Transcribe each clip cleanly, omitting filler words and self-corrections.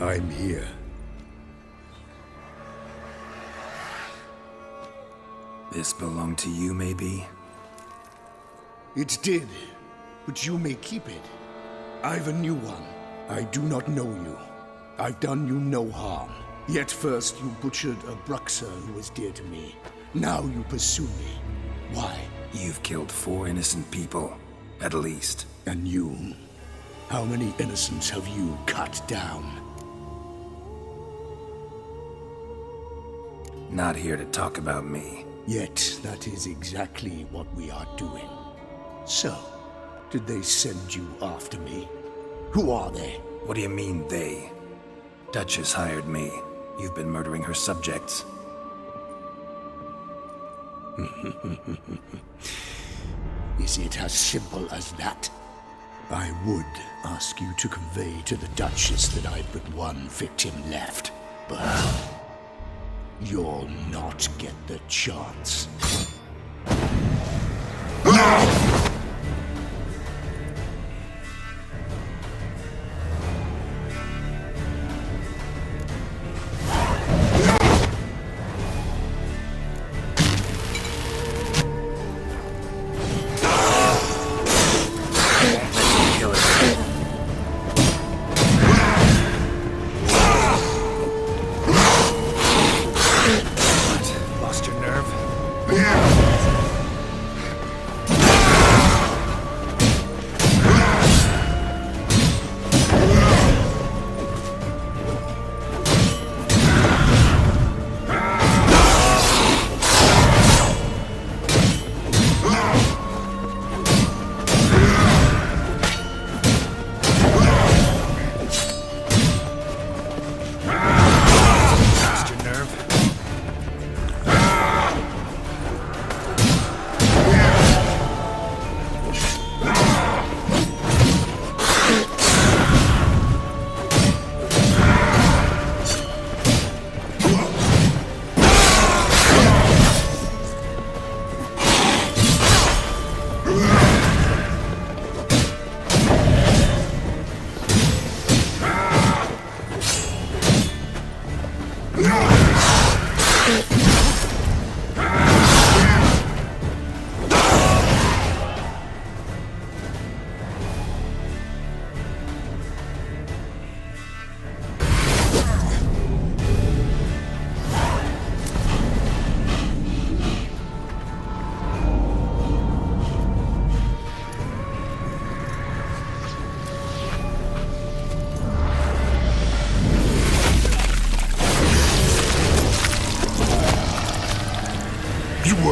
I'm here. This belonged to you, maybe? It did, but you may keep it. I've a new one. I do not know you. I've done you no harm. Yet first you butchered a Bruxer who was dear to me. Now you pursue me. Why? You've killed 4 innocent people, at least. And you? How many innocents have you cut down? Not here to talk about me. Yet that is exactly what we are doing. So, did they send you after me? Who are they? What do you mean, they? Duchess hired me. You've been murdering her subjects. Is it as simple as that? I would ask you to convey to the Duchess that I've but one victim left, but you'll not get the chance.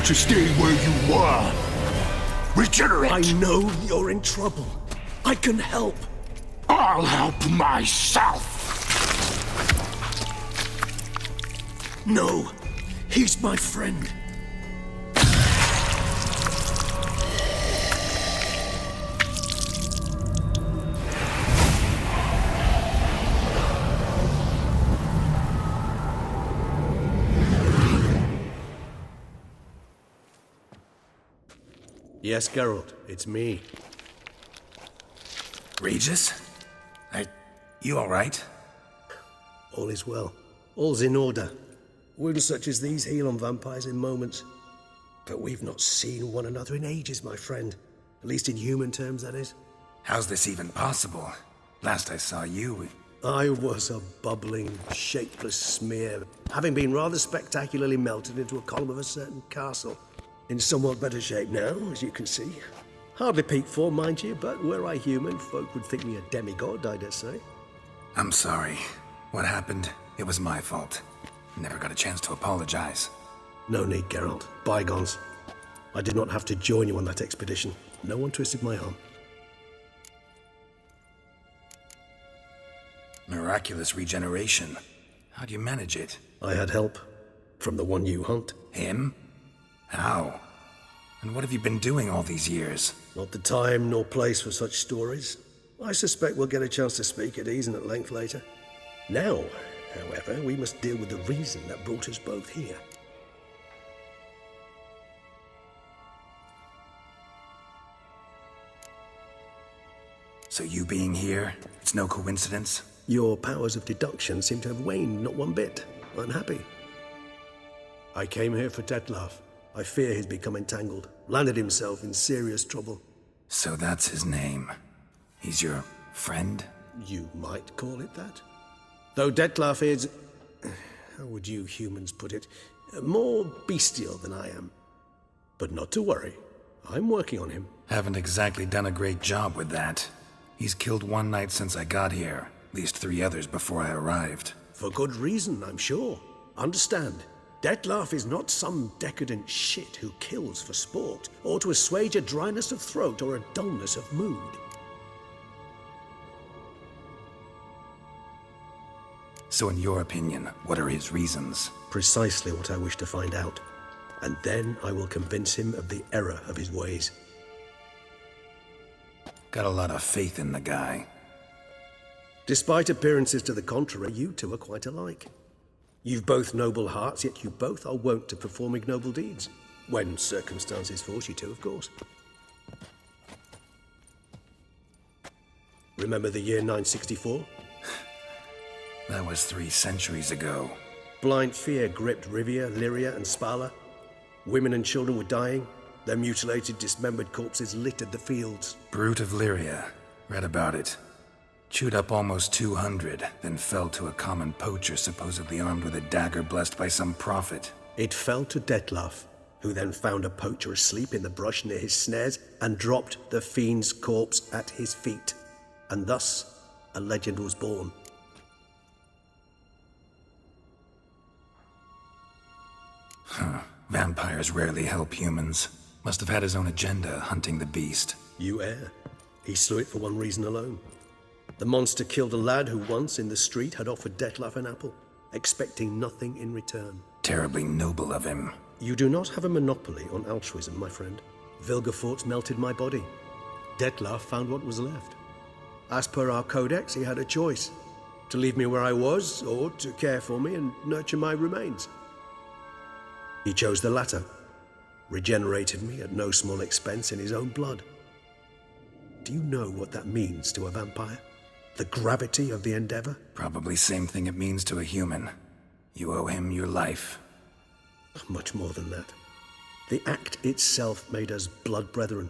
To stay where you were. Regenerate! I know you're in trouble. I can help. I'll help myself! No, he's my friend. Yes, Geralt, it's me. Regis? You alright? All is well. All's in order. Wounds such as these heal on vampires in moments. But we've not seen one another in ages, my friend. At least in human terms, that is. How's this even possible? Last I saw you... I was a bubbling, shapeless smear, having been rather spectacularly melted into a column of a certain castle. In somewhat better shape now, as you can see. Hardly peak form, mind you, but were I human, folk would think me a demigod, I dare say. I'm sorry. What happened, it was my fault. Never got a chance to apologize. No need, Geralt. Bygones. I did not have to join you on that expedition. No one twisted my arm. Miraculous regeneration. How'd you manage it? I had help. From the one you hunt. Him? How? And what have you been doing all these years? Not the time nor place for such stories. I suspect we'll get a chance to speak at ease and at length later. Now, however, we must deal with the reason that brought us both here. So you being here, it's no coincidence? Your powers of deduction seem to have waned not one bit. Unhappy. I came here for Detlef. I fear he's become entangled, landed himself in serious trouble. So that's his name. He's your friend? You might call it that. Though Detlef is, how would you humans put it, more bestial than I am. But not to worry. I'm working on him. Haven't exactly done a great job with that. He's killed one knight since I got here, at least 3 others before I arrived. For good reason, I'm sure. Understand, Detlef is not some decadent shit who kills for sport, or to assuage a dryness of throat or a dullness of mood. So in your opinion, what are his reasons? Precisely what I wish to find out. And then I will convince him of the error of his ways. Got a lot of faith in the guy. Despite appearances to the contrary, you two are quite alike. You've both noble hearts, yet you both are wont to perform ignoble deeds. When circumstances force you to, of course. Remember the year 964? That was 3 centuries ago. Blind fear gripped Rivia, Lyria, and Spala. Women and children were dying. Their mutilated, dismembered corpses littered the fields. Brute of Lyria. Read about it. Chewed up almost 200, then fell to a common poacher supposedly armed with a dagger blessed by some prophet. It fell to Detlef, who then found a poacher asleep in the brush near his snares and dropped the fiend's corpse at his feet. And thus, a legend was born. Vampires rarely help humans. Must have had his own agenda, hunting the beast. You err. He slew it for one reason alone. The monster killed a lad who once, in the street, had offered Detlef an apple, expecting nothing in return. Terribly noble of him. You do not have a monopoly on altruism, my friend. Vilgefortz melted my body. Detlef found what was left. As per our codex, he had a choice. To leave me where I was, or to care for me and nurture my remains. He chose the latter. Regenerated me at no small expense in his own blood. Do you know what that means to a vampire? The gravity of the endeavor? Probably same thing it means to a human. You owe him your life. Much more than that. The act itself made us blood brethren.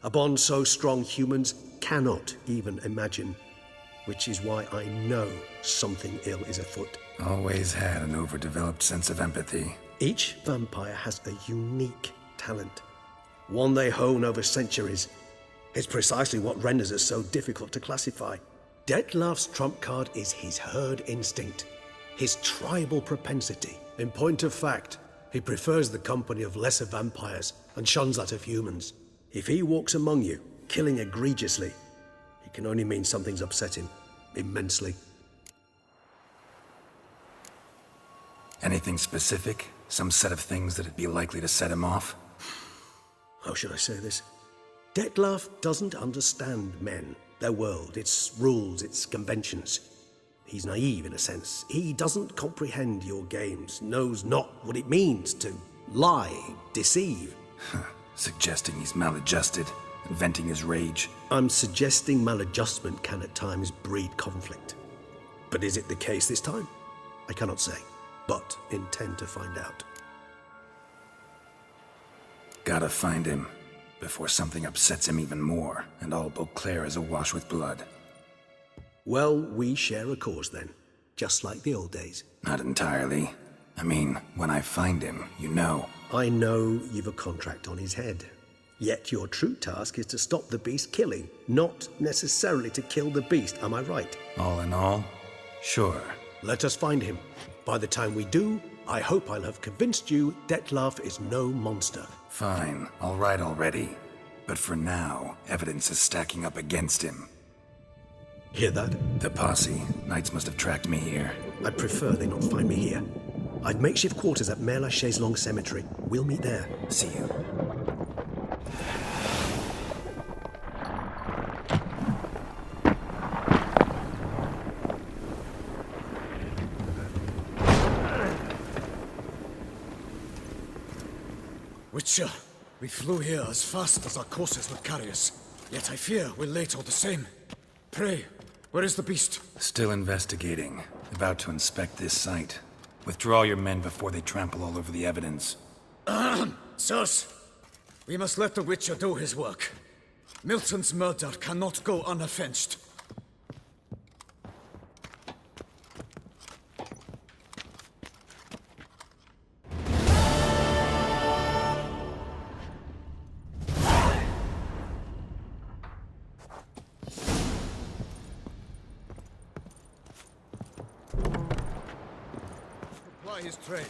A bond so strong humans cannot even imagine. Which is why I know something ill is afoot. Always had an overdeveloped sense of empathy. Each vampire has a unique talent. One they hone over centuries. It's precisely what renders us so difficult to classify. Detlef's trump card is his herd instinct, his tribal propensity. In point of fact, he prefers the company of lesser vampires and shuns that of humans. If he walks among you, killing egregiously, it can only mean something's upset him, immensely. Anything specific? Some set of things that'd be likely to set him off? How should I say this? Detlef doesn't understand men, their world, its rules, its conventions. He's naive in a sense. He doesn't comprehend your games, knows not what it means to lie, deceive. Suggesting he's maladjusted and venting his rage. I'm suggesting maladjustment can at times breed conflict. But is it the case this time? I cannot say, but intend to find out. Gotta find him before something upsets him even more, and all Beauclair is awash with blood. Well, we share a cause then, just like the old days. Not entirely. I mean, when I find him, you know. I know you've a contract on his head. Yet your true task is to stop the beast killing, not necessarily to kill the beast, am I right? All in all, sure. Let us find him. By the time we do, I hope I'll have convinced you Detlef is no monster. Fine, all right already. But for now, evidence is stacking up against him. Hear that? The posse. Knights must have tracked me here. I'd prefer they not find me here. I've makeshift quarters at Mère Lachaise Long Cemetery. We'll meet there. See you. Witcher, we flew here as fast as our courses would carry us. Yet I fear we're late all the same. Pray, Where is the beast? Still investigating. About to inspect this site. Withdraw your men before they trample all over the evidence. Sirs, we must let the Witcher do his work. Milton's murder cannot go unavenged. Apply his trade.